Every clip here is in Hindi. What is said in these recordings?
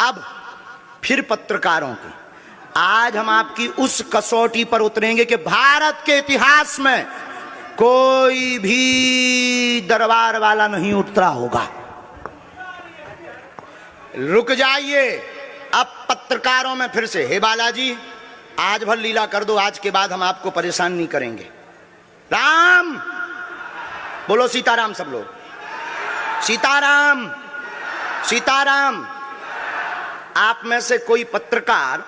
अब फिर पत्रकारों की आज हम आपकी उस कसौटी पर उतरेंगे कि भारत के इतिहास में कोई भी दरबार वाला नहीं उतरा होगा। रुक जाइए, अब पत्रकारों में फिर से, हे बालाजी आज भर लीला कर दो, आज के बाद हम आपको परेशान नहीं करेंगे। राम बोलो, सीताराम सब लोग, सीताराम सीताराम। आप में से कोई पत्रकार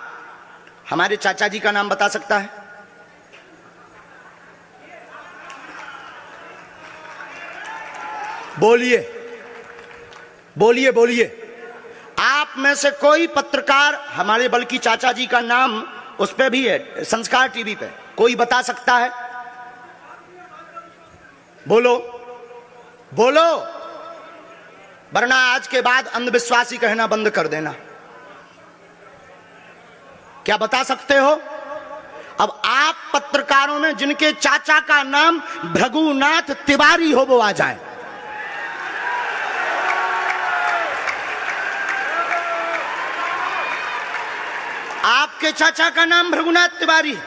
हमारे चाचा जी का नाम बता सकता है? बोलिए बोलिए बोलिए। आप में से कोई पत्रकार हमारे बल्कि चाचा जी का नाम उस पे भी है, संस्कार टीवी पे, कोई बता सकता है? बोलो बोलो, वरना आज के बाद अंधविश्वासी कहना बंद कर देना। क्या बता सकते हो? अब आप पत्रकारों में जिनके चाचा का नाम भृगुनाथ तिवारी हो वो आ जाए। आपके चाचा का नाम भृगुनाथ तिवारी?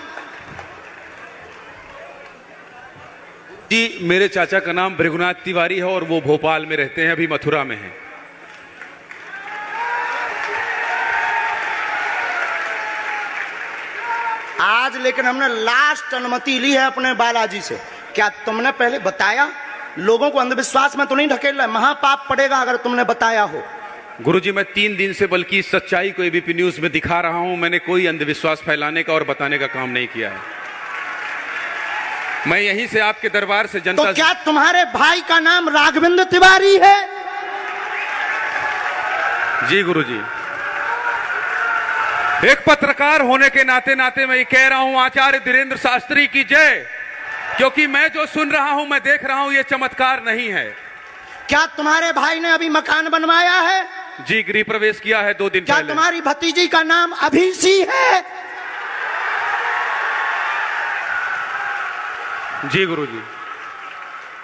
जी, मेरे चाचा का नाम भृगुनाथ तिवारी है और वो भोपाल में रहते हैं, अभी मथुरा में हैं। आज लेकिन हमने लास्ट अनुमति ली है अपने बालाजी से। क्या तुमने पहले बताया? लोगों को अंधविश्वास में तो नहीं ढकेलना, महापाप पड़ेगा अगर तुमने बताया हो। गुरुजी, मैं 3 दिन से बल्कि सच्चाई को एबीपी न्यूज में दिखा रहा हूं। मैंने कोई अंधविश्वास फैलाने का और बताने का काम नहीं किया है। मैं यहीं से आपके दरबार से जनता तो क्या तुम्हारे भाई का नाम राघवेंद्र तिवारी है? जी गुरुजी, एक पत्रकार होने के नाते नाते मैं ये कह रहा हूं, आचार्य धीरेन्द्र शास्त्री की जय। क्योंकि मैं जो सुन रहा हूं, मैं देख रहा हूं, ये चमत्कार नहीं है। क्या तुम्हारे भाई ने अभी मकान बनवाया है? जी, गृह प्रवेश किया है 2 दिन पहले। क्या तुम्हारी भतीजी का नाम अभिषी है? जी गुरुजी।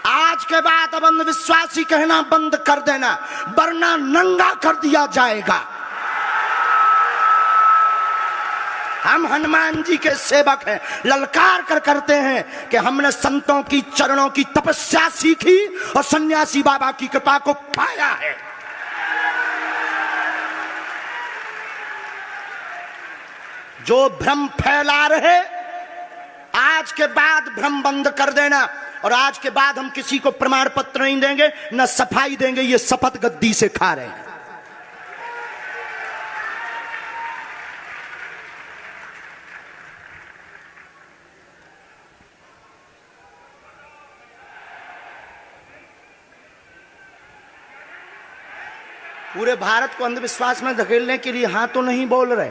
आज के बाद अब अंधविश्वासी कहना बंद कर देना, वरना नंगा कर दिया जाएगा। हम हनुमान जी के सेवक हैं, ललकार कर करते हैं कि हमने संतों की चरणों की तपस्या सीखी और सन्यासी बाबा की कृपा को पाया है। जो भ्रम फैला रहे, आज के बाद भ्रम बंद कर देना। और आज के बाद हम किसी को प्रमाण पत्र नहीं देंगे, न सफाई देंगे, ये शपथ गद्दी से खा रहे हैं। पूरे भारत को अंधविश्वास में धकेलने के लिए हाँ तो नहीं बोल रहे?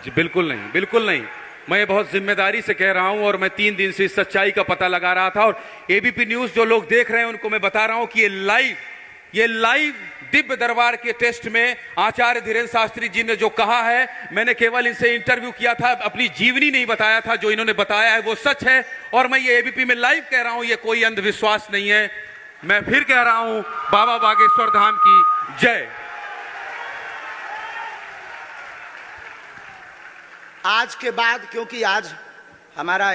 जी बिल्कुल नहीं, बिल्कुल नहीं। मैं बहुत जिम्मेदारी से कह रहा हूं और मैं 3 दिन से इस सच्चाई का पता लगा रहा था। और एबीपी न्यूज जो लोग देख रहे हैं उनको मैं बता रहा हूं कि ये लाइव दिव्य दरबार के टेस्ट में आचार्य धीरेन्द्र शास्त्री जी ने जो कहा है, मैंने केवल इनसे इंटरव्यू किया था, अपनी जीवनी नहीं बताया था। जो इन्होंने बताया है वो सच है और मैं ये एबीपी में लाइव कह रहा हूं, ये कोई अंधविश्वास नहीं है। मैं फिर कह रहा हूं, बाबा बागेश्वर धाम की जय। आज के बाद, क्योंकि आज हमारा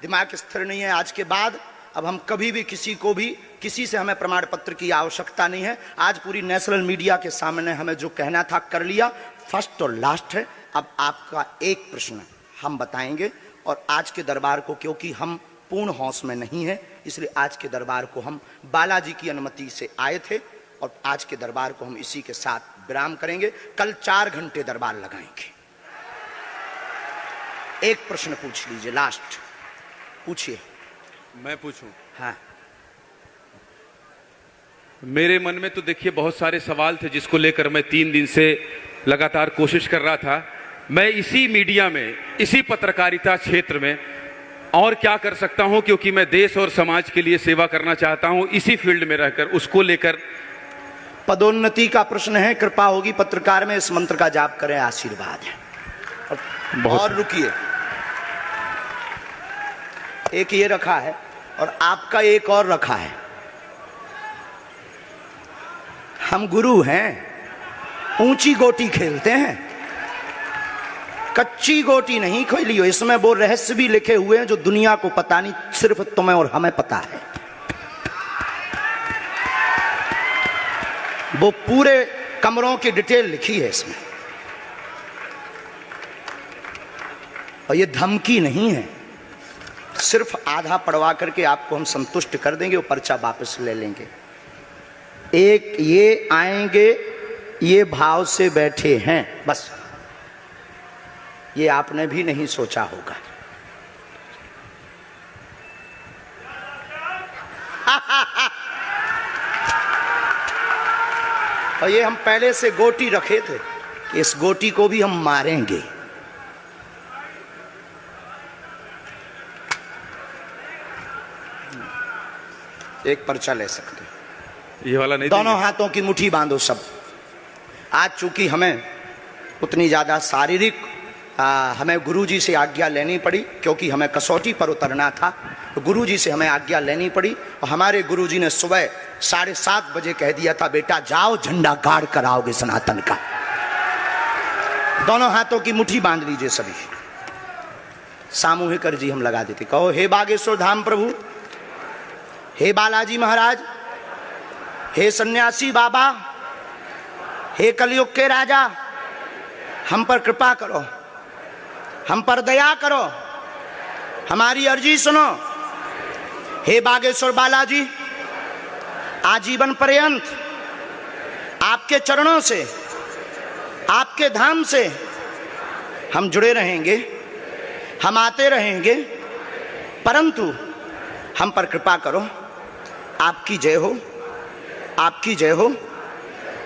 दिमाग स्थिर नहीं है, आज के बाद अब हम कभी भी किसी को भी, किसी से हमें प्रमाण पत्र की आवश्यकता नहीं है। आज पूरी नेशनल मीडिया के सामने हमें जो कहना था कर लिया, फर्स्ट और लास्ट है। अब आपका एक प्रश्न हम बताएंगे और आज के दरबार को, क्योंकि हम पूर्ण होश में नहीं है, इसलिए आज के दरबार को हम बालाजी की अनुमति से आए थे और आज के दरबार को हम इसी के साथ विराम करेंगे। कल 4 घंटे दरबार लगाएंगे। एक प्रश्न पूछ लीजिए, लास्ट पूछिए। मैं पूछूं? हाँ। मेरे मन में तो देखिए बहुत सारे सवाल थे जिसको लेकर मैं 3 दिन से लगातार कोशिश कर रहा था। मैं इसी मीडिया में, इसी पत्रकारिता क्षेत्र में और क्या कर सकता हूं, क्योंकि मैं देश और समाज के लिए सेवा करना चाहता हूं इसी फील्ड में रहकर। उसको लेकर पदोन्नति का प्रश्न है, कृपा होगी पत्रकार में, इस मंत्र का जाप करें, आशीर्वाद है। और रुकिए, एक ये रखा है और आपका एक और रखा है। हम गुरु हैं, ऊंची गोटी खेलते हैं, कच्ची गोटी नहीं खेली हो। इसमें वो रहस्य भी लिखे हुए हैं जो दुनिया को पता नहीं, सिर्फ तुम्हें और हमें पता है। वो पूरे कमरों की डिटेल लिखी है इसमें, और ये धमकी नहीं है। सिर्फ आधा पढ़वा करके आपको हम संतुष्ट कर देंगे, वो पर्चा वापस ले लेंगे। एक ये आएंगे, ये भाव से बैठे हैं, बस ये आपने भी नहीं सोचा होगा। और ये हम पहले से गोटी रखे थे कि इस गोटी को भी हम मारेंगे। एक पर्चा ले सकते, ये वाला नहीं। दोनों हाथों की मुट्ठी बांधो सब। आज चूंकि हमें उतनी ज्यादा शारीरिक हमें गुरुजी से आज्ञा लेनी पड़ी, क्योंकि हमें कसौटी पर उतरना था, तो गुरुजी से हमें आज्ञा लेनी पड़ी। और हमारे गुरुजी ने सुबह 7:30 बजे कह दिया था, बेटा जाओ झंडा गाड़ कर आओगे सनातन का। दोनों हाथों की मुट्ठी बांध लीजिए सभी। सामूहिक अर्जी हम लगा देते। कहो, हे बागेश्वर धाम प्रभु, हे बालाजी महाराज, हे सन्यासी बाबा, हे कलयुग के राजा, हम पर कृपा करो, हम पर दया करो, हमारी अर्जी सुनो। हे बागेश्वर बालाजी, आजीवन पर्यंत आपके चरणों से, आपके धाम से हम जुड़े रहेंगे, हम आते रहेंगे, परंतु हम पर कृपा करो। आपकी जय हो, आपकी जय हो,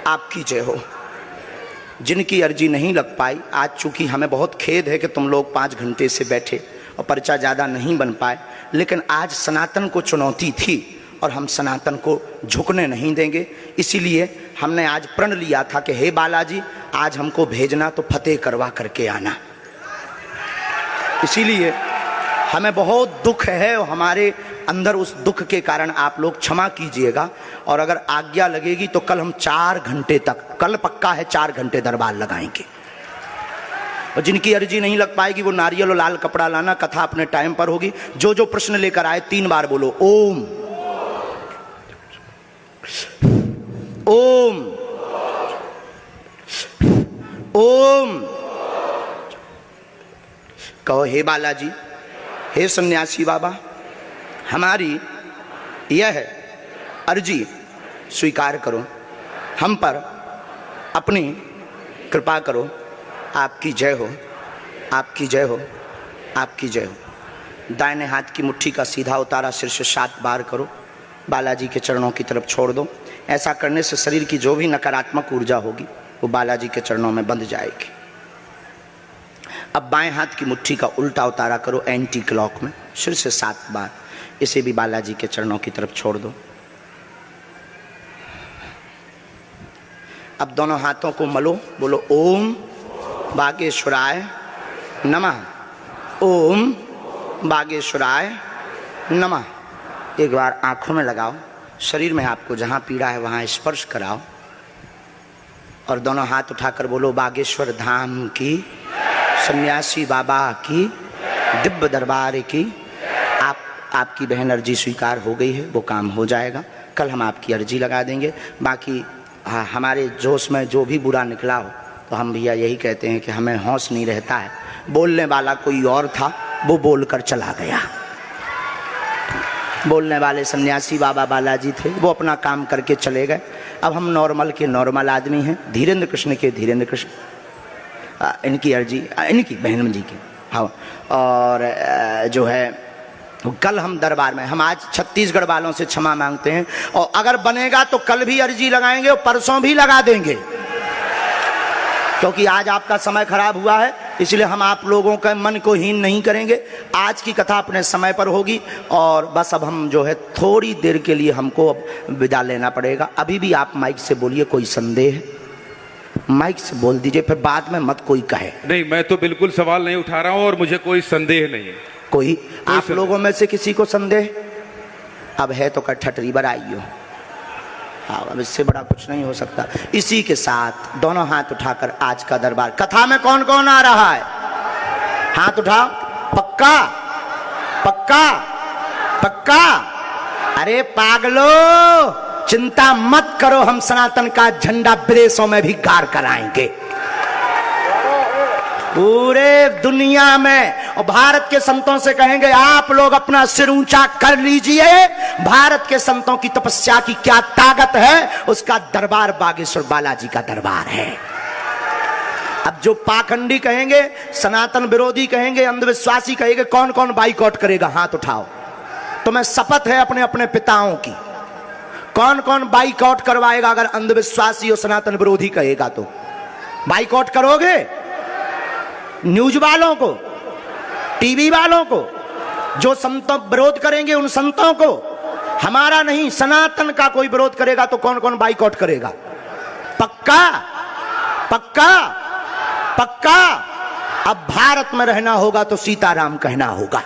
आपकी जय हो। जिनकी अर्जी नहीं लग पाई, आज चूंकि हमें बहुत खेद है कि तुम लोग 5 घंटे से बैठे और पर्चा ज़्यादा नहीं बन पाए, लेकिन आज सनातन को चुनौती थी और हम सनातन को झुकने नहीं देंगे। इसीलिए हमने आज प्रण लिया था कि हे बालाजी, आज हमको भेजना तो फतेह करवा करके आना। इसीलिए हमें बहुत दुख है और हमारे अंदर उस दुख के कारण आप लोग क्षमा कीजिएगा। और अगर आज्ञा लगेगी तो कल हम 4 घंटे तक, कल पक्का है 4 घंटे दरबार लगाएंगे। और जिनकी अर्जी नहीं लग पाएगी वो नारियल और लाल कपड़ा लाना, कथा अपने टाइम पर होगी। जो जो प्रश्न लेकर आए 3 बार बोलो ओम ओम ओम। कहो, हे बालाजी, हे सन्यासी बाबा, हमारी यह अर्जी स्वीकार करो, हम पर अपनी कृपा करो। आपकी जय हो, आपकी जय हो, आपकी जय हो। दाहिने हाथ की मुट्ठी का सीधा उतारा सिर से 7 बार करो, बालाजी के चरणों की तरफ छोड़ दो। ऐसा करने से शरीर की जो भी नकारात्मक ऊर्जा होगी वो बालाजी के चरणों में बंध जाएगी। अब बाएं हाथ की मुट्ठी का उल्टा उतारा करो एंटी क्लॉक में, सिर से 7 बार। इसे भी बालाजी के चरणों की तरफ छोड़ दो। अब दोनों हाथों को मलो, बोलो ओम बागेश्वराय नमः, ओम बागेश्वराय नमः। एक बार आंखों में लगाओ, शरीर में आपको जहां पीड़ा है वहां स्पर्श कराओ और दोनों हाथ उठाकर बोलो बागेश्वर धाम की, सन्यासी बाबा की, दिव्य दरबार की। आपकी बहन अर्जी स्वीकार हो गई है, वो काम हो जाएगा। कल हम आपकी अर्जी लगा देंगे। बाकी हमारे जोश में जो भी बुरा निकला हो तो हम भैया यही कहते हैं कि हमें होश नहीं रहता है। बोलने वाला कोई और था, वो बोलकर चला गया। बोलने वाले सन्यासी बाबा बालाजी थे, वो अपना काम करके चले गए। अब हम नॉर्मल के नॉर्मल आदमी हैं, धीरेन्द्र कृष्ण के धीरेन्द्र कृष्ण। इनकी अर्जी, इनकी बहन जी की, हाँ। और जो है कल हम दरबार में, हम आज छत्तीसगढ़ वालों से क्षमा मांगते हैं, और अगर बनेगा तो कल भी अर्जी लगाएंगे और परसों भी लगा देंगे, क्योंकि आज आपका समय खराब हुआ है। इसलिए हम आप लोगों के मन को हीन नहीं करेंगे। आज की कथा अपने समय पर होगी और बस अब हम जो है थोड़ी देर के लिए हमको अब विदा लेना पड़ेगा। अभी भी आप माइक से बोलिए, कोई संदेह है माइक से बोल दीजिए, फिर बाद में मत कोई कहे। नहीं, मैं तो बिल्कुल सवाल नहीं उठा रहा हूं और मुझे कोई संदेह नहीं है। कोई आप लोगों में से किसी को संदेह अब है तो कठठरी बराइयो। हाँ, अब इससे बड़ा कुछ नहीं हो सकता। इसी के साथ दोनों हाथ उठाकर आज का दरबार, कथा में कौन कौन आ रहा है? हाथ उठाओ। पक्का पक्का पक्का? अरे पागलो, चिंता मत करो, हम सनातन का झंडा विदेशों में भी गाड़ कर आएंगे, पूरे दुनिया में। और भारत के संतों से कहेंगे आप लोग अपना सिर ऊंचा कर लीजिए, भारत के संतों की तपस्या की क्या ताकत है, उसका दरबार बागेश्वर बालाजी का दरबार है। अब जो पाखंडी कहेंगे, सनातन विरोधी कहेंगे, अंधविश्वासी कहेंगे, कौन कौन बाइकआउट करेगा? हाथ उठाओ। तुम्हें शपथ है अपने अपने पिताओं की, कौन कौन बाइकआउट करवाएगा? अगर अंधविश्वासी और सनातन विरोधी कहेगा तो बाइकआउट करोगे? न्यूज वालों को, टीवी वालों को, जो संतों विरोध करेंगे उन संतों को, हमारा नहीं सनातन का कोई विरोध करेगा तो कौन कौन बाइकआउट करेगा? पक्का पक्का पक्का? अब भारत में रहना होगा तो सीताराम कहना होगा।